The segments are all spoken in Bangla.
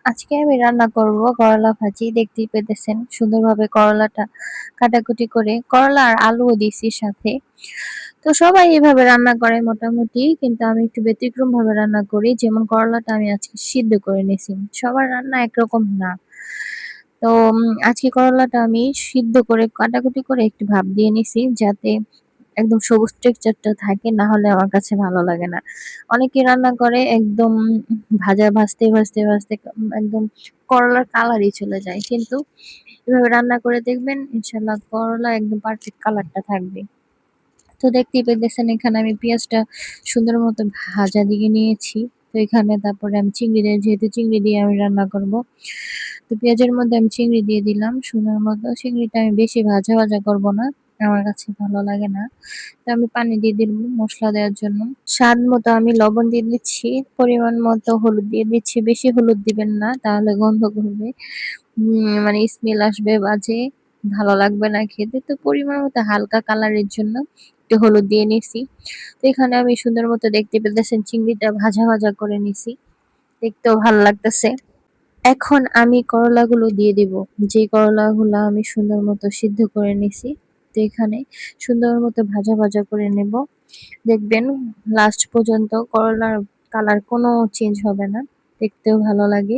আজকে আমি রান্না করব করলা ভাজি। দেখতেই পেতেছেন সুন্দরভাবে করলাটা কাটাকুটি করে করলা আর আলুও দিছি সাথে। তো সবাই এভাবে রান্না করে মোটামুটি, কিন্তু আমি একটু ব্যতিক্রম ভাবে রান্না করি। যেমন করলাটা আমি আজকে সিদ্ধ করে নিয়েছি। সবার রান্না একরকম না। তো আজকে করলাটা আমি সিদ্ধ করে কাটাকুটি করে একটু ভাপ দিয়ে নিছি, যাতে একদম সবুজ টেক্সচারটা থাকে, না হলে আমার কাছে ভালো লাগে না। অনেকে রান্না করে একদম ভাজতে একদম করলার কালারই চলে যায়। কিন্তু এভাবে রান্না করে দেখবেন ইনশাআল্লাহ করলা একদম পারফেক্ট কালারটা থাকবে। তো দেখতেই পেতেছেন এখানে আমি পেঁয়াজটা সুন্দর মতো ভাজা দিয়ে নিয়েছি। তো এখানে তারপরে আমি যেহেতু চিংড়ি দিয়ে আমি রান্না করব, তো পেঁয়াজের মধ্যে আমি চিংড়ি দিয়ে দিলাম সুন্দর মতো। চিংড়িটা আমি বেশি ভাজা করব না, আমার কাছে ভালো লাগে না। তো আমি পানি দিয়ে দিলাম মসলা দেওয়ার জন্য। স্বাদ মতো আমি লবণ দিয়ে দিচ্ছি, পরিমাণ মতো হলুদ দিয়ে দিচ্ছি। বেশি হলুদ দিবেন না, তাহলে গন্ধ করবে, মানে স্মেল আসবে বাজে, ভালো লাগবে না খেতে। তো পরিমাণ মতো হালকা কালারের জন্য একটু হলুদ দিয়ে নিছি। তো এখানে আমি সুন্দর মতো দেখতে পেতেছেন চিংড়িটা ভাজা করে নিছি, দেখতেও ভালো লাগতেছে। এখন আমি করলাগুলো দিয়ে দিব, যে করলাগুলো আমি সুন্দর মতো সিদ্ধ করে নিছি। তো এখানে সুন্দর মতো ভাজা করে নেব। দেখবেন লাস্ট পর্যন্ত করলার কালার কোনো চেঞ্জ হবে না, দেখতেও ভালো লাগে,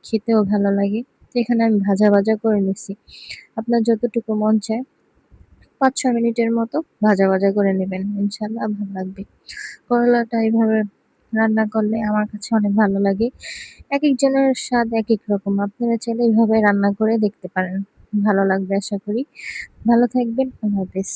খেতেও ভালো লাগে। তো এখানে আমি ভাজা করে নিছি। আপনার যতটুকু মন চায় ৫-৬ মিনিটের মতো ভাজা করে নেবেন, ইনশাআল্লাহ ভালো লাগবে। করলাটা এভাবে রান্না করলে আমার কাছে অনেক ভালো লাগে। একেকজনের স্বাদ একেক রকম। আপনারা চাইলে এভাবে রান্না করে দেখতে পারেন। ভালো লাগবে আশা করি। ভালো থাকবেন। আল্লাহ হাফেজ।